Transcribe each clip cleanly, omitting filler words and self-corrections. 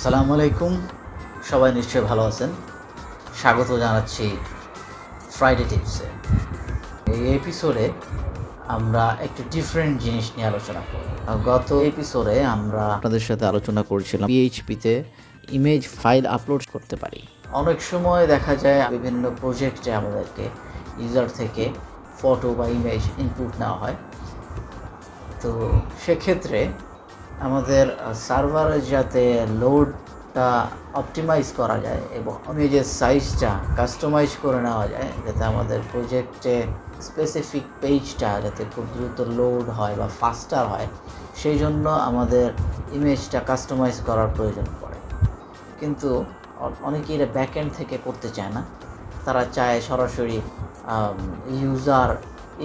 আসসালামু আলাইকুম, সবাই নিশ্চয়ই ভালো আছেন। স্বাগত জানাচ্ছি ফ্রাইডে টিপসে। এই এপিসোডে আমরা একটু ডিফারেন্ট জিনিস নিয়ে আলোচনা করব। গত এপিসোডে আমরা আপনাদের সাথে আলোচনা করেছিলাম পিএইচপিতে ইমেজ ফাইল আপলোড করতে পারি। অনেক সময় দেখা যায় বিভিন্ন প্রজেক্টে আমাদেরকে ইউজার থেকে ফটো বা ইমেজ ইনপুট নেওয়া হয়। তো সেক্ষেত্রে আমাদের সার্ভারে যাতে লোডটা অপটিমাইজ করা যায় এবং ইমেজের সাইজটা কাস্টমাইজ করে নেওয়া যায়, যাতে আমাদের প্রজেক্টে স্পেসিফিক পেজটা যাতে খুব দ্রুত লোড হয় বা ফাস্টার হয়, সেই জন্য আমাদের ইমেজটা কাস্টমাইজ করার প্রয়োজন পড়ে। কিন্তু অনেকেই এটা ব্যাকএন্ড থেকে করতে চায় না, তারা চায় সরাসরি ইউজার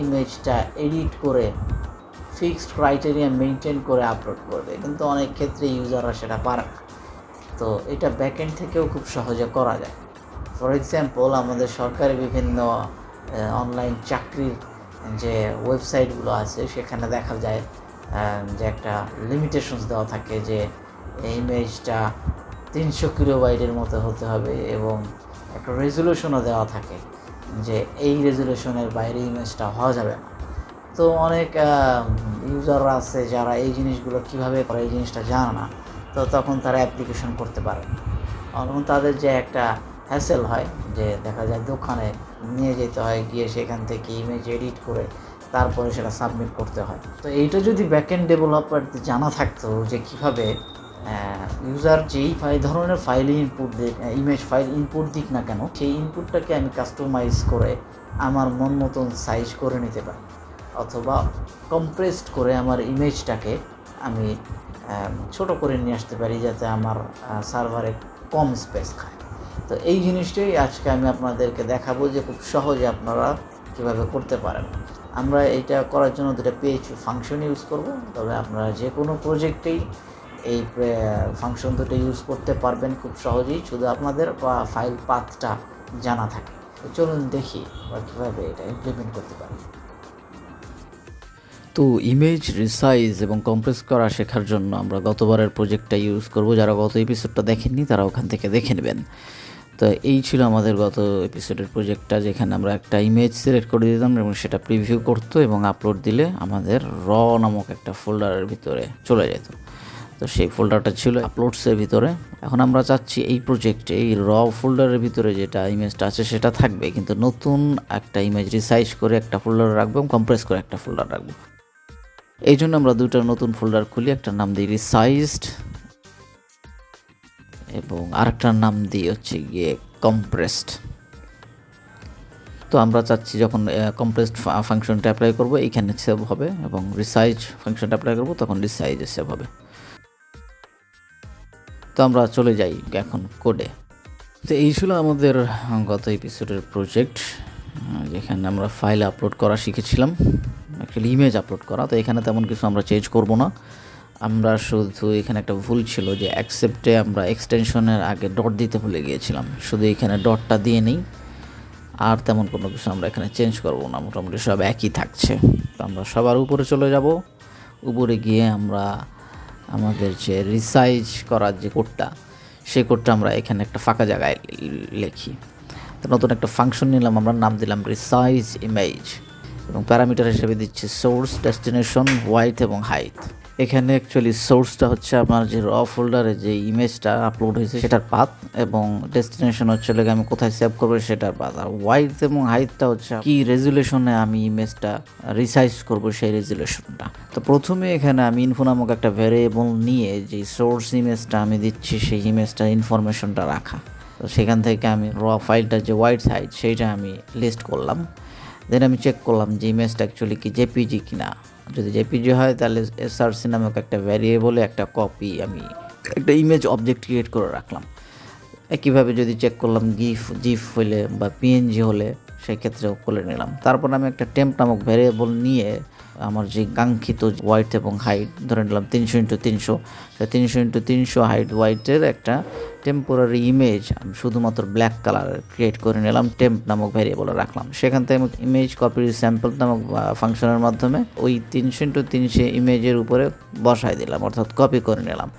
ইমেজটা এডিট করে ফিক্সড ক্রাইটেরিয়া মেনটেন করে আপলোড করবে, কিন্তু অনেক ক্ষেত্রে ইউজাররা সেটা পারে না। তো এটা ব্যাকএন্ড থেকেও খুব সহজে করা যায়। ফর এক্সাম্পল, আমাদের সরকারি বিভিন্ন অনলাইন চাকরির যে ওয়েবসাইটগুলো আছে, সেখানে দেখা যায় যে একটা লিমিটেশনস দেওয়া থাকে যে এই ইমেজটা 300 কিলোবাইটের মতো হতে হবে এবং একটা রেজুলেশনও দেওয়া থাকে যে এই রেজুলেশনের বাইরে ইমেজটা হওয়া যাবে না। তো অনেক ইউজাররা আছে যারা এই জিনিসগুলো কীভাবে করে এই জিনিসটা জানে না, তো তখন তারা অ্যাপ্লিকেশন করতে পারে না। তখন তাদের যে একটা হ্যাসেল হয়, যে দেখা যায় দোকানে নিয়ে যেতে হয়, গিয়ে সেখান থেকে ইমেজ এডিট করে তারপরে সেটা সাবমিট করতে হয়। তো এইটা যদি ব্যাকএন্ড ডেভেলপারদের জানা থাকতো যে কীভাবে ইউজার যেই ধরনের ফাইল ইনপুট দিক, ইমেজ ফাইল ইনপুট দিক না কেন, সেই ইনপুটটাকে আমি কাস্টমাইজ করে আমার মন মতন সাইজ করে নিতে পারি, অথবা কম্প্রেসড করে আমার ইমেজটাকে আমি ছোট করে নিয়ে আসতে পারি যাতে আমার সার্ভারে কম স্পেস খায়। তো এই জিনিসটাই আজকে আমি আপনাদেরকে দেখাবো যে খুব সহজে আপনারা কীভাবে করতে পারেন। আমরা এইটা করার জন্য দুটো PHP ফাংশন ইউজ করব, তবে আপনারা যে কোনো প্রজেক্টেই এই ফাংশন দুটো ইউজ করতে পারবেন খুব সহজেই, শুধু আপনাদের ফাইল পাথটা জানা থাকে। তো চলুন দেখি আমরা কীভাবে এটা ইমপ্লিমেন্ট করতে পারি। তো ইমেজ রিসাইজ এবং কম্প্রেস করা শেখার জন্য আমরা গতবারের প্রজেক্টটা ইউজ করব। যারা গত এপিসোডটা দেখেননি তারা ওখান থেকে দেখে নেবেন। তো এই ছিল আমাদের গত এপিসোডের প্রজেক্টটা, যেখানে আমরা একটা ইমেজ সিলেক্ট করে দিতাম এবং সেটা প্রিভিউ করতো এবং আপলোড দিলে আমাদের নামক একটা ফোল্ডারের ভিতরে চলে যেত। তো সেই ফোল্ডারটা ছিল আপলোডসের ভিতরে। এখন আমরা চাচ্ছি এই প্রজেক্টে এই ফোল্ডারের ভিতরে যেটা ইমেজটা আছে সেটা থাকবে, কিন্তু নতুন একটা ইমেজ রিসাইজ করে একটা ফোল্ডার রাখবো এবং কম্প্রেস করে একটা ফোল্ডার রাখবো। এই জন্য আমরা দুটো নতুন ফোল্ডার খুলি, একটা নাম দিই রিসাইজড এবং আরেকটার নাম দিই হচ্ছে গিয়ে কম্প্রেসড। তো আমরা চাচ্ছি যখন কম্প্রেসড ফাংশনটা অ্যাপ্লাই করব এইখানে সেভ হবে, এবং রিসাইজ ফাংশনটা অ্যাপ্লাই করব তখন রিসাইজে সেভ হবে। তো আমরা চলে যাই এখন কোডে। তো এই ছিল আমাদের গত এপিসোডের প্রজেক্ট, যেখানে আমরা ফাইল আপলোড করা শিখেছিলাম, অ্যাকচুয়ালি ইমেজ আপলোড করা। তো এখানে তেমন কিছু আমরা চেঞ্জ করব না। আমরা শুধু এখানে একটা ভুল ছিল যে অ্যাকসেপ্টে আমরা এক্সটেনশনের আগে ডট দিতে ভুলে গিয়েছিলাম, শুধু এখানে ডটটা দিয়ে নিই, আর তেমন কোনো কিছু আমরা এখানে চেঞ্জ করব না, মোটামুটি সব একই থাকছে। তো আমরা সবার উপরে চলে যাব। উপরে গিয়ে আমরা আমাদের যে রিসাইজ করার যে কোডটা, সেই কোডটা আমরা এখানে একটা ফাঁকা জায়গায় লিখি। তো নতুন একটা ফাংশন নিলাম, আমরা নাম দিলাম রিসাইজ ইমেজ, এবং প্যারামিটার হিসেবে দিচ্ছি সোর্স, ডেস্টিনেশন, ওয়াইড এবং হাইট। এখানে অ্যাকচুয়ালি সোর্সটা হচ্ছে আমার যে ফোল্ডারে যে ইমেজটা আপলোড হয়েছে সেটার পাথ, এবং ডেস্টিনেশন হচ্ছে আমি কোথায় সেভ করবো সেটার পাথ, আর ওয়াইড এবং হাইটটা হচ্ছে কি রেজুলেশনে আমি ইমেজটা রিসাইজ করবো সেই রেজুলেশনটা। তো প্রথমে এখানে আমি ইনফো নামক একটা ভ্যারিয়েবল নিয়ে যে সোর্স ইমেজটা আমি দিচ্ছি সেই ইমেজটার ইনফরমেশনটা রাখা। তো সেখান থেকে আমি ফাইলটার যে ওয়াইড হাইট সেইটা আমি লিস্ট করলাম। দেন আমি চেক করলাম যে ইমেজটা অ্যাকচুয়ালি কি জেপিজি কিনা। যদি জেপিজি হয় তাহলে এসআরসি নামক একটা ভ্যারিয়েবলে একটা কপি, আমি একটা ইমেজ অবজেক্ট ক্রিয়েট করে রাখলাম। একইভাবে যদি চেক করলাম জিফ হলে বা পিএনজি হলে সেক্ষেত্রেও করে নিলাম। তারপর আমি একটা টেম্প নামক ভ্যারিয়েবল নিয়ে আমার যে কাঙ্ক্ষিত ওয়াইড এবং হাইট ধরে নিলাম 300x300, 300x300 হাইট ওয়াইটের একটা টেম্পোরারি ইমেজ আমি শুধুমাত্র ব্ল্যাক কালার ক্রিয়েট করে নিলাম, টেম্প নামক ভ্যারিয়েবলে রাখলাম। সেখান থেকে আমি ইমেজ কপির স্যাম্পল নামক ফাংশনের মাধ্যমে ওই 300x300 ইমেজের উপরে বসাই দিলাম, অর্থাৎ কপি করে নিলাম।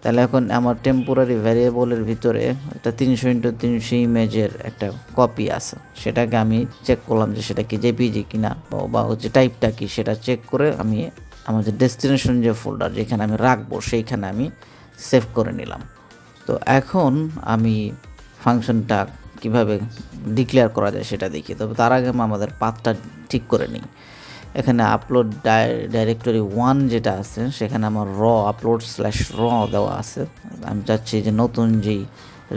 তাহলে এখন আমার টেম্পোরারি ভ্যারিয়েবলের ভিতরে একটা 300x300 ইমেজের একটা কপি আছে, সেটাকে আমি চেক করলাম যে সেটা কি জেপিজি কিনা বা হচ্ছে টাইপটা কি, সেটা চেক করে আমি আমার যে ডেস্টিনেশন যে ফোল্ডার যেখানে আমি রাখবো সেইখানে আমি সেভ করে নিলাম। তো এখন আমি ফাংশনটা কিভাবে ডিক্লেয়ার করা যায় সেটা দেখি। তবে তার আগে আমি আমাদের পাথটা ঠিক করে নিই। এখানে আপলোড ডাইরেক্টরি 1 যেটা আছে সেখানে আমার upload/র দেওয়া আছে। আমি চাচ্ছি যে নতুন যেই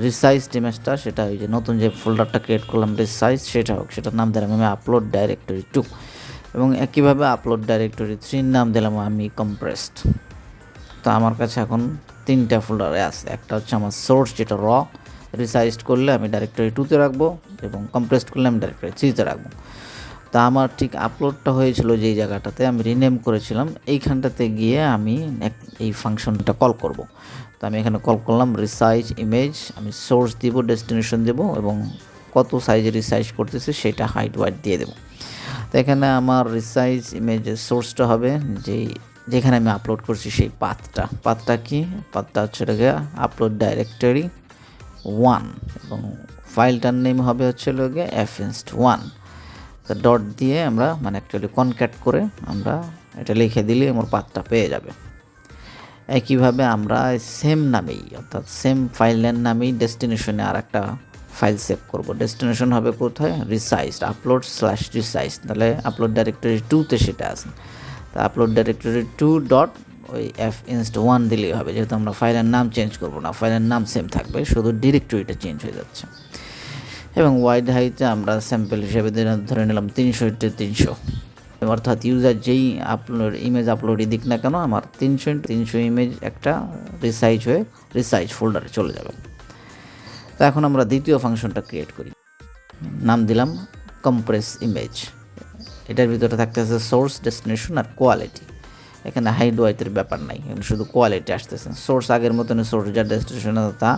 রিসাইজ ইমেজটা, সেটা ওই যে নতুন যে ফোল্ডারটা ক্রিয়েট করলাম রিসাইজ, সেটা হোক, সেটার নাম দিলাম আমি আপলোড ডাইরেক্টরি 2, এবং একইভাবে আপলোড ডাইরেক্টরি 3 নাম দিলাম আমি কম্প্রেসড। তো আমার কাছে এখন 3টা ফোল্ডারে আছে। একটা হচ্ছে আমার সোর্স, যেটা রিসাইজড করলে আমি ডাইরেক্টরি 2তে রাখবো, এবং কম্প্রেসড করলে আমি ডাইরেক্টরি 3তে রাখবো। তা আমার ঠিক আপলোডটা হয়েছিল যেই জায়গাটাতে আমি রিনেম করেছিলাম, এইখানটাতে গিয়ে আমি এই ফাংশনটা কল করব। তো আমি এখানে কল করলাম রিসাইজ ইমেজ, আমি সোর্স দিব, ডেস্টিনেশন দেব, এবং কত সাইজে রিসাইজ করতেছি সেটা হাইট ওয়াইট দিয়ে দেবো। তো এখানে আমার রিসাইজ ইমেজের সোর্সটা হবে যেখানে আমি আপলোড করছি সেই পাথটা কি, পাথটা হচ্ছে আপলোড ডাইরেক্টরি 1, এবং ফাইলটার নেম হবে হচ্ছে f1। তো ডট দিয়ে আমরা মানে অ্যাকচুয়ালি কনক্যাট করে আমরা এটা লিখে দিলে আমার পাথটা পেয়ে যাবে। একইভাবে আমরা সেম নামেই, অর্থাৎ সেম ফাইলের নামেই ডেস্টিনেশনে আর একটা ফাইল সেভ করব। ডেস্টিনেশন হবে কোথায়, রিসাইজড, upload/resize, তাহলে আপলোড ডাইরেক্টরি 2তে সেটা আছে। তা আপলোড ডাইরেক্টরি 2 ডট ওই f1 দিলেই হবে, যেহেতু আমরা ফাইলের নাম চেঞ্জ করব না, ফাইলের নাম সেম থাকবে, শুধু ডিরেক্টরিটা চেঞ্জ হয়ে যাচ্ছে। এবং ওয়াইড হাইটে আমরা স্যাম্পল হিসেবে ধরে নিলাম 300x300, অর্থাৎ ইউজার যেই ইমেজ আপলোডই দিক না কেন আমার 300x300 ইমেজ একটা রিসাইজ ফোল্ডারে চলে যাবে। তো এখন আমরা দ্বিতীয় ফাংশনটা ক্রিয়েট করি, নাম দিলাম কম্প্রেস ইমেজ। এটার ভিতরে থাকতেছে সোর্স, ডেস্টিনেশন আর কোয়ালিটি। এখানে হাইড ওয়াইটের ব্যাপার নাই, এখানে শুধু কোয়ালিটি আসতেছে। সোর্স আগের মতনই সোর্স, যা ডেস্টিনেশন তা,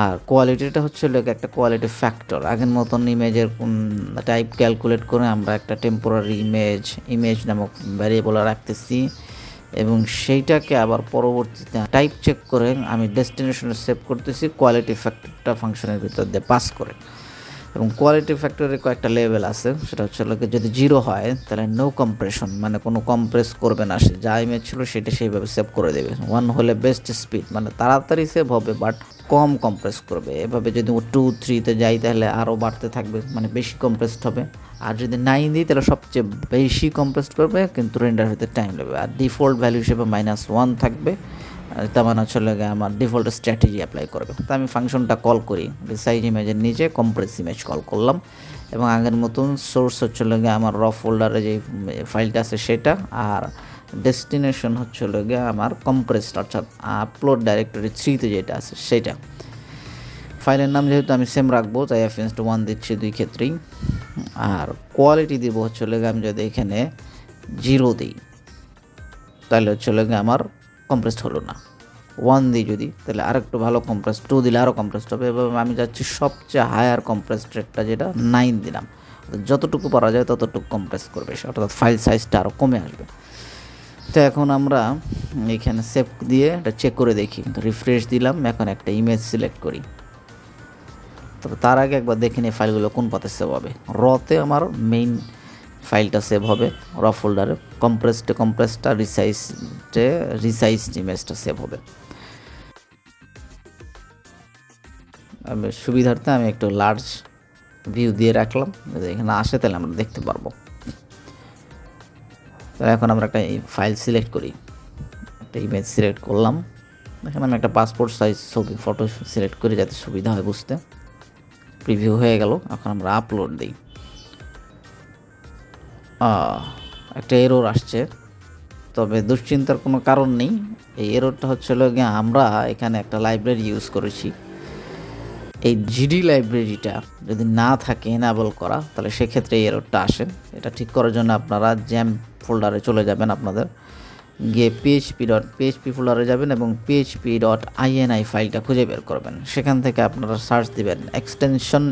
আর কোয়ালিটিটা হচ্ছে একটা কোয়ালিটি ফ্যাক্টর। আগের মতন ইমেজের টাইপ ক্যালকুলেট করে আমরা একটা টেম্পোরারি ইমেজ নামক ভ্যারিয়েবল রাখতেছি, এবং সেইটাকে আবার পরবর্তীতে টাইপ চেক করে আমি ডেস্টিনেশনে সেভ করতেছি কোয়ালিটি ফ্যাক্টরটা ফাংশনের ভিতর দিয়ে পাস করে। এবং কোয়ালিটি ফ্যাক্টরের কয়েকটা লেভেল আছে, সেটা হচ্ছে যদি 0 হয় তাহলে নো কম্প্রেশন, মানে কোনো কম্প্রেস করবে না, সে যা ইমেজ ছিল সেটা সেইভাবে সেভ করে দেবে। 1 হলে বেস্ট স্পিড, মানে তাড়াতাড়ি সেভ হবে বাট কম কম্প্রেস করবে। এভাবে যদি 2, 3তে যাই তাহলে আরও বাড়তে থাকবে, মানে বেশি কম্প্রেসড হবে। আর যদি 9 দিই তাহলে সবচেয়ে বেশি কম্প্রেসড করবে, কিন্তু রেন্ডার হতে টাইম লাগবে। আর ডিফল্ট ভ্যালু হিসেবে -1 থাকবে, তার মানে চলে গিয়ে আমার ডিফল্ট স্ট্র্যাটেজি অ্যাপ্লাই করবে। তো আমি ফাংশনটা কল করি, রিসাইজ ইমেজের নিচে কম্প্রেস ইমেজ কল করলাম, এবং আগের মতন সোর্স হচ্ছে গিয়ে আমার ফোল্ডারে যে ফাইলটা আছে সেটা, আর ডেস্টিনেশন হচ্ছে গিয়ে আমার কম্প্রেসড, অর্থাৎ আপলোড ডাইরেক্টরি 3তে যেটা আছে সেটা। ফাইলের নাম যেহেতু আমি সেম রাখবো তাই f1 দিচ্ছি 2 ক্ষেত্রেই। আর কোয়ালিটি দিব হচ্ছে গিয়ে আমি যদি এখানে 0 দিই তাহলে হচ্ছে গিয়ে আমার কম্প্রেসড হলো না। 1 দিই যদি তাহলে আরেকটু ভালো কম্প্রেস, 2 দিলে আরও কম্প্রেসড হবে। এবং আমি যাচ্ছি সবচেয়ে হায়ার কম্প্রেসড রেটটা, যেটা 9 দিলাম। যতটুকু পারা যায় ততটুকু কম্প্রেস করবে, অর্থাৎ ফাইল সাইজটা আরও কমে আসবে। তো এখন আমরা এখানে সেভ দিয়ে এটা চেক করে দেখি, রিফ্রেশ দিলাম, এখন একটা ইমেজ সিলেক্ট করি। তবে তার আগে একবার দেখে নিই ফাইলগুলো কোন পাতে সেভ হবে। রতে আমার মেইন ফাইলটা সেভ হবে, ফোল্ডারে। কম্প্রেসটা রিসাইজ ইমেজটা সেভ হবে। সুবিধার্থে আমি একটু লার্জ ভিউ দিয়ে রাখলাম, যদি এখানে আসে তাহলে আমরা দেখতে পারবো। তাহলে এখন আমরা একটা ফাইল সিলেক্ট করি, একটা ইমেজ সিলেক্ট করলাম। এখানে আমি একটা পাসপোর্ট সাইজ ফটো সিলেক্ট করি যাতে সুবিধা হয় বুঝতে। প্রিভিউ হয়ে গেল, এখন আমরা আপলোড দিই। একটা এরর আসছে, তবে দুশ্চিন্তার কোনো কারণ নেই। এই এররটা হচ্ছে গিয়ে আমরা এখানে একটা লাইব্রেরি ইউজ করেছি। এই জিডি লাইব্রেরিটা যদি না থাকে এনেবল করা তাহলে সেক্ষেত্রে এই এররটা আসে। এটা ঠিক করার জন্য আপনারা জ্যাম ফোল্ডারে চলে যাবেন, আপনাদের গিয়ে php ফোল্ডারে যাবেন এবং php.ini ফাইলটা খুঁজে বের করবেন। সেখান থেকে আপনারা সার্চ দিবেন এক্সটেনশন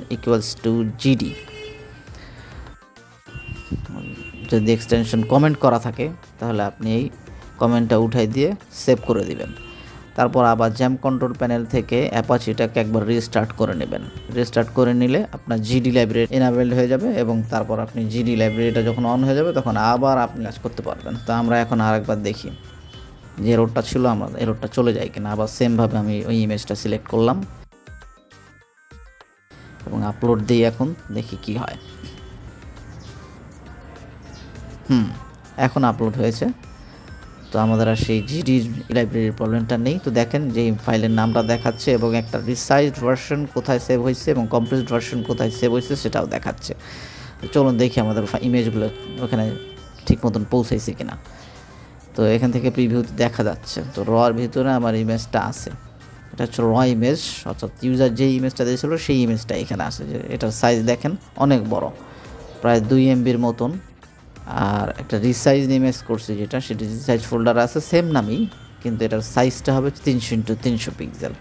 =gd। যদি এক্সটেনশন কমেন্ট করা থাকে তাহলে আপনি এই কমেন্টটা উঠাই দিয়ে সেভ করে দিবেন। তারপর আবার জ্যাম কন্ট্রোল প্যানেল থেকে অ্যাপাচিটাকে একবার রিস্টার্ট করে নেবেন। রিস্টার্ট করে নিলে আপনার জিডি লাইব্রেরি এনাবেলড হয়ে যাবে এবং তারপর আপনি জিডি লাইব্রেরিটা যখন অন হয়ে যাবে তখন আবার আপনি কাজ করতে পারবেন। তো আমরা এখন আরেকবার দেখি যে এররটা ছিল, আমরা এররটা চলে যায় কিনা। আবার সেমভাবে আমি ওই ইমেজটা সিলেক্ট করলাম এবং আপলোড দিই। এখন দেখি কি হয়। এখন আপলোড হয়েছে। তো আমাদের আর সেই জিডি লাইব্রেরির প্রবলেমটা নেই। তো দেখেন যে ফাইলের নামটা দেখাচ্ছে এবং একটা রিসাইজড ভার্সন কোথায় সেভ হয়েছে এবং কম্প্রেসড ভার্সন কোথায় সেভ হয়েছে সেটাও দেখাচ্ছে। তো চলুন দেখি আমাদের ইমেজগুলো ওখানে ঠিক মতন পৌঁছাইছে কিনা। তো এখান থেকে প্রিভিউতে দেখা যাচ্ছে। তো রর ভিতরে আমার ইমেজটা আছে। এটা হচ্ছে র ইমেজ, অর্থাৎ ইউজার যে ইমেজটা দিয়েছিল সেই ইমেজটা এখানে আছে। যে এটার সাইজ দেখেন অনেক বড়, প্রায় 2 MB মতন। আর একটা রিসাইজ ইমেজ করছি যেটা, সেটা রিসাইজ ফোল্ডার আছে সেম নামেই, কিন্তু এটার সাইজটা হবে 300x300 পিক্সেল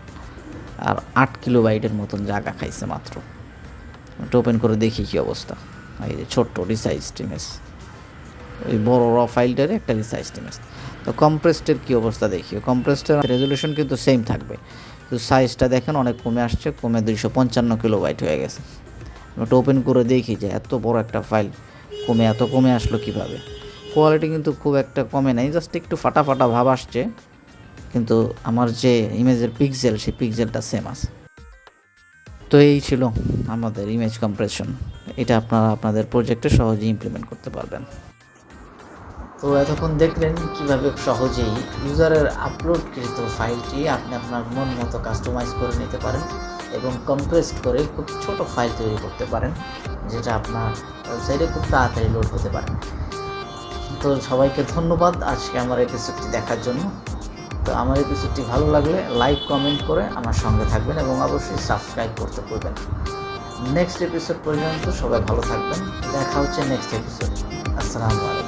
আর 8 কিলোবাইটের মতন জায়গা খাইছে মাত্র। এটা ওপেন করে দেখি কী অবস্থা। এই যে ছোট্ট রিসাইজ ইমেজ, ওই বড় র ফাইলটার একটা রিসাইজ ইমেজ। তো কম্প্রেসডের কী অবস্থা দেখি। কম্প্রেসডের রেজলিউশন কিন্তু সেম থাকবে, তো সাইজটা দেখেন অনেক কমে আসছে, কমে 255 কিলোবাইট হয়ে গেছে। ওটা ওপেন করে দেখি যে এত বড় একটা ফাইল এত কমে আসলো কিভাবে। কোয়ালিটি কিন্তু খুব একটা কমে নাই, জাস্ট একটু ফাটা ফাটা ভাব আসছে, কিন্তু আমার যে ইমেজের পিক্সেল সেই পিক্সেলটা সেম আছে। তো এই ছিল আমাদের ইমেজ কম্প্রেশন। এটা আপনারা আপনাদের প্রজেক্টে সহজেই ইমপ্লিমেন্ট করতে পারবেন। তো এতক্ষণ দেখলেন কিভাবে সহজেই ইউজারের আপলোডকৃত ফাইলটি আপনি আপনার মন মতো কাস্টমাইজ করে নিতে পারেন এবং কম্প্রেস করে খুব ছোট ফাইল তৈরি করতে পারেন, যেটা আপনার ওয়েবসাইটে খুব তাড়াতাড়ি লোড হতে পারে। তো সবাইকে ধন্যবাদ আজকে আমার এপিসোডটি দেখার জন্য। তো আমার এপিসোডটি ভালো লাগলে লাইক কমেন্ট করে আমার সঙ্গে থাকবেন এবং অবশ্যই সাবস্ক্রাইব করতে ভুলবেন না। নেক্সট এপিসোড পর্যন্ত সবাই ভালো থাকবেন। দেখা হচ্ছে নেক্সট এপিসোড। আসসালামু আলাইকুম।